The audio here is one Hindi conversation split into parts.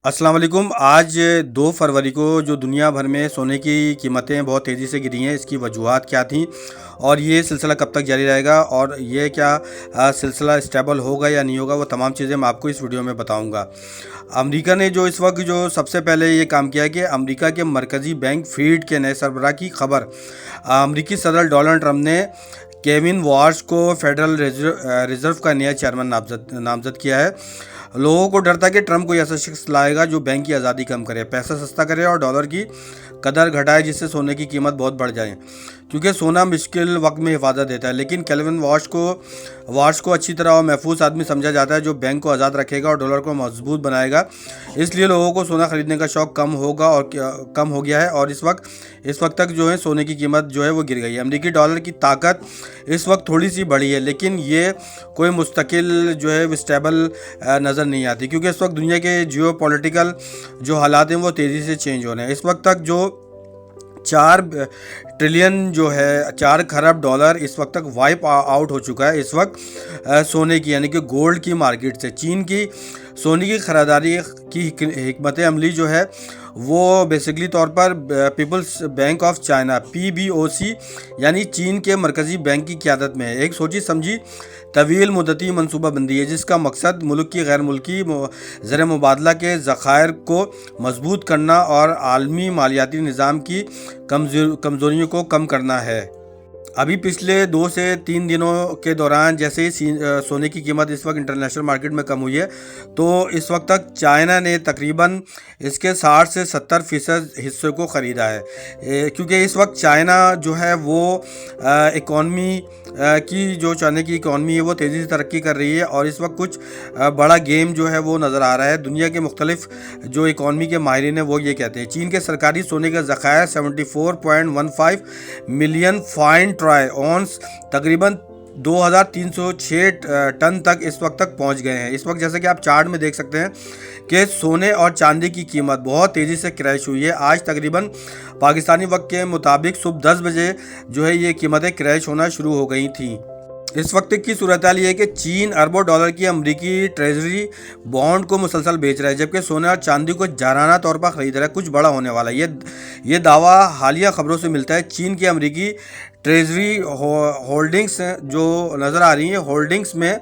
अस्सलाम वालेकुम। आज 2 फरवरी को जो दुनिया भर में सोने की कीमतें बहुत तेज़ी से गिरी हैं, इसकी वजूहात क्या थीं और ये सिलसिला कब तक जारी रहेगा और ये क्या सिलसिला स्टेबल होगा या नहीं होगा, वो तमाम चीज़ें मैं आपको इस वीडियो में बताऊंगा। अमेरिका ने जो इस वक्त जो सबसे पहले ये काम किया है कि अमेरिका के मरकज़ी बैंक फीड के नए सरबराह की खबर। अमेरिकी सदर डोनाल्ड ट्रंप ने केविन वार्श को फेडरल रिजर्व का नया चेयरमैन नामजद किया है। लोगों को डर था कि ट्रंप कोई ऐसा शख्स लाएगा जो बैंक की आज़ादी कम करे, पैसा सस्ता करे और डॉलर की कदर घटाए, जिससे सोने की कीमत बहुत बढ़ जाए, क्योंकि सोना मुश्किल वक्त में हिफाजत देता है। लेकिन केविन वार्श को अच्छी तरह और महफूज आदमी समझा जाता है, जो बैंक को आज़ाद रखेगा और डॉलर को मजबूत बनाएगा। इसलिए लोगों को सोना खरीदने का शौक कम हो गया है और इस वक्त तक जो है सोने की कीमत जो है वो गिर गई है। अमेरिकी डॉलर की ताकत इस वक्त थोड़ी सी बढ़ी है, लेकिन ये कोई मुस्तकिल जो है स्टेबल नज़र नहीं आती, क्योंकि इस वक्त दुनिया के जियो पॉलिटिकल जो हालात हैं वो तेज़ी से चेंज हो रहे हैं। इस वक्त तक जो 4 ट्रिलियन जो है 4 खरब डॉलर इस वक्त तक वाइप आउट हो चुका है इस वक्त सोने की यानी कि गोल्ड की मार्केट से। चीन की सोने की खरीदारी की हिकमत अमली जो है वो बेसिकली तौर पर peoples bank of China PBOC यानी चीन के मरकज़ी बैंक की क़यादत में है। एक सोची समझी तवील मुद्दती मनसूबाबंदी है, जिसका मकसद मुल्क की गैर मुल्की ज़र मुबादला के ज़खायर को मजबूत करना और आलमी मालियाती निज़ाम की कमज़ोरियों को कम करना है। अभी पिछले 2 से 3 दिनों के दौरान जैसे ही सोने की कीमत इस वक्त इंटरनेशनल मार्केट में कम हुई है, तो इस वक्त तक चाइना ने तकरीबन इसके 60 से 70% हिस्से को ख़रीदा है, क्योंकि इस वक्त चाइना जो है वो इकॉनमी की जो चाइना की इकॉनमी है वो तेज़ी से तरक्की कर रही है और इस वक्त कुछ बड़ा गेम जो है वो नज़र आ रहा है। दुनिया के मुख्तलिफ जो इकॉनमी के माहिरीन हैं वो ये कहते हैं चीन के सरकारी सोने का ज़खायर 74.15 मिलियन फाइन ट्राई ऑन्स तकरीबन 2306 टन तक इस वक्त तक पहुंच गए हैं। इस वक्त जैसे कि आप चार्ट में देख सकते हैं कि सोने और चांदी की कीमत बहुत तेज़ी से क्रैश हुई है। आज तकरीबन पाकिस्तानी वक्त के मुताबिक सुबह 10 बजे जो है ये कीमतें क्रैश होना शुरू हो गई थी। इस वक्त की सूरत हाल ये है कि चीन अरबों डॉलर की अमरीकी ट्रेजरी बॉन्ड को मुसलसल बेच रहा है, जबकि सोने और चांदी को जाराना तौर पर ख़रीद रहा है। कुछ बड़ा होने वाला है, ये दावा हालिया खबरों से मिलता है। चीन की अमरीकी ट्रेजरी होल्डिंग्स जो नज़र आ रही हैं, होल्डिंग्स में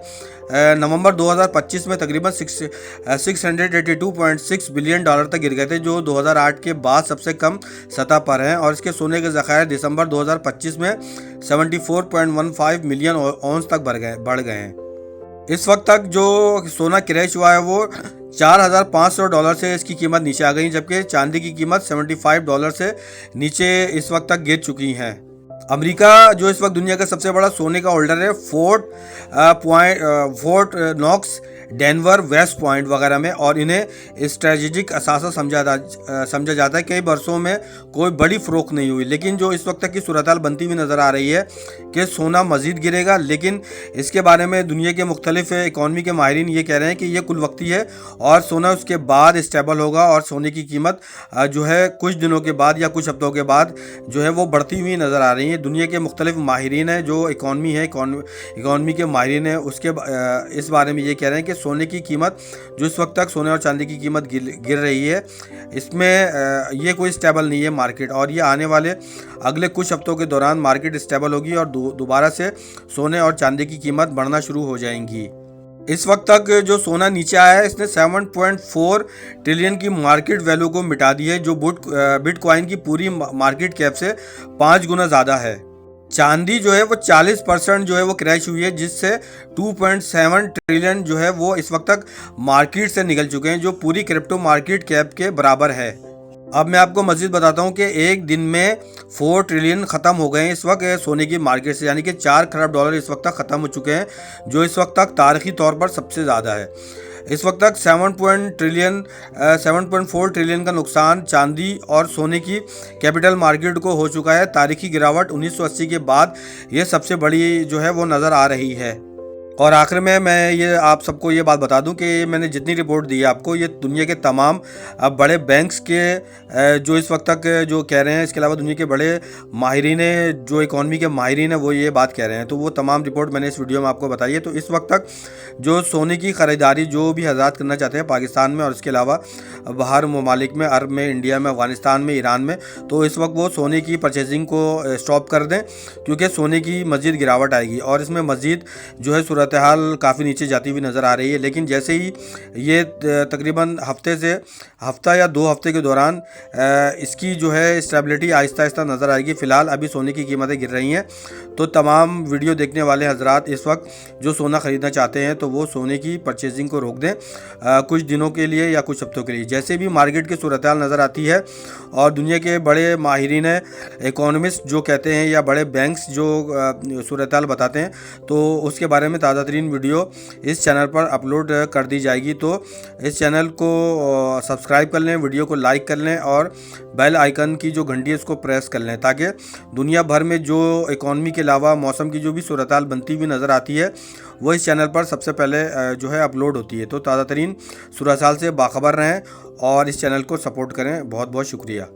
नवंबर 2025 में तकरीबन 682.6 बिलियन डॉलर तक गिर गए थे, जो 2008 के बाद सबसे कम सतह पर हैं। और इसके सोने के ज़खायर दिसंबर 2025 में 74.15 मिलियन औंस तक बढ़ गए हैं। इस वक्त तक जो सोना क्रैश हुआ है वो $4,500 से इसकी कीमत नीचे आ गई, जबकि चांदी की कीमत $75 से नीचे इस वक्त तक गिर चुकी हैं। अमेरिका जो इस वक्त दुनिया का सबसे बड़ा सोने का होल्डर है, Fort Knox, Denver, West Point वगैरह में, और इन्हें स्ट्रेटेजिक असासा समझा जाता है। कई बरसों में कोई बड़ी फ़रोख्त नहीं हुई, लेकिन जो इस वक्त तक की सूरत हाल बनती हुई नज़र आ रही है कि सोना मज़ीद गिरेगा, लेकिन इसके बारे में दुनिया के मुख्तलिफ इकॉनमी के माहिरीन ये कह रहे हैं कि ये कुल वक्ती है और सोना उसके बाद स्टेबल होगा और सोने की कीमत जो है कुछ दिनों के बाद या कुछ हफ्तों के बाद जो है वो बढ़ती हुई नज़र आ रही है। दुनिया के मुख्तलिफ माहिरीन हैं जो इकॉनमी के माहिरीन हैं, उसके इस बारे में ये कह रहे हैं कि सोने की कीमत जो इस वक्त तक सोने और चांदी की कीमत गिर रही है, इसमें ये कोई स्टेबल नहीं है मार्केट, और ये आने वाले अगले कुछ हफ्तों के दौरान मार्केट स्टेबल होगी और दोबारा से सोने और चांदी की कीमत बढ़ना शुरू हो जाएंगी। इस वक्त तक जो सोना नीचे आया है, इसने 7.4 ट्रिलियन की मार्केट वैल्यू को मिटा दी है, जो बिटकॉइन की पूरी मार्केट कैप से 5 गुना ज़्यादा है। चांदी जो है वो 40% जो है वो क्रैश हुई है, जिससे 2.7 ट्रिलियन जो है वो इस वक्त तक मार्केट से निकल चुके हैं, जो पूरी क्रिप्टो मार्केट कैप के बराबर है। अब मैं आपको मज़ीद बताता हूँ कि एक दिन में 4 ट्रिलियन ख़त्म हो गए हैं इस वक्त सोने की मार्केट से, यानी कि 4 खरब डॉलर इस वक्त तक ख़त्म हो चुके हैं, जो इस वक्त तक तारीखी तौर पर सबसे ज़्यादा है। इस वक्त तक 7.4 ट्रिलियन का नुकसान चांदी और सोने की कैपिटल मार्केट को हो चुका है। तारीखी गिरावट 1980 के बाद ये सबसे बड़ी जो है वो नज़र आ रही है। और आखिर में मैं ये आप सबको ये बात बता दूं कि मैंने जितनी रिपोर्ट दी है आपको, ये दुनिया के तमाम बड़े बैंक्स के जो इस वक्त तक जो कह रहे हैं, इसके अलावा दुनिया के बड़े माहिरीन जो इकॉनमी के माहिरीन हैं वो ये बात कह रहे हैं। तो वो तमाम रिपोर्ट मैंने इस वीडियो में आपको बताई है। तो इस वक्त तक जो सोने की ख़रीदारी जो भी हजरात करना चाहते हैं पाकिस्तान में और इसके अलावा बाहर ममालिक में, अरब में, इंडिया में, अफ़गानिस्तान में, ईरान में, तो इस वक्त वो सोने की परचेजिंग को स्टॉप कर दें, क्योंकि सोने की मज़ीद गिरावट आएगी और इसमें मज़ीद जो है सूरत हाल काफ़ी नीचे जाती हुई नज़र आ रही है। लेकिन जैसे ही ये तकरीबन हफ्ता या 2 हफ्ते के दौरान इसकी जो है स्टेबिलिटी आहिस्ता आहिस्ता नज़र आएगी। फ़िलहाल अभी सोने की कीमतें गिर रही हैं। तो तमाम वीडियो देखने वाले हजरात इस वक्त जो सोना ख़रीदना चाहते हैं तो वो सोने की परचेजिंग को रोक दें कुछ दिनों के लिए या कुछ हफ्तों के लिए। जैसे भी मार्केट की सूरत हाल नज़र आती है और दुनिया के बड़े माहिरीन इकोनॉमिस्ट जो कहते हैं या बड़े बैंक्स जो सूरत हाल बताते हैं, तो उसके बारे में ताज़ा तरीन वीडियो इस चैनल पर अपलोड कर दी जाएगी। तो इस चैनल को सब्सक्राइब कर लें, वीडियो को लाइक कर लें और बेल आइकन की जो घंटी है उसको प्रेस कर लें, ताकि दुनिया भर में जो इकॉनमी के अलावा मौसम की जो भी सूरत हाल बनती हुई नज़र आती है वो इस चैनल पर सबसे पहले जो है अपलोड होती है। तो ताज़ा तरीन सूरत हाल से बाखबर रहें और इस चैनल को सपोर्ट करें। बहुत बहुत शुक्रिया।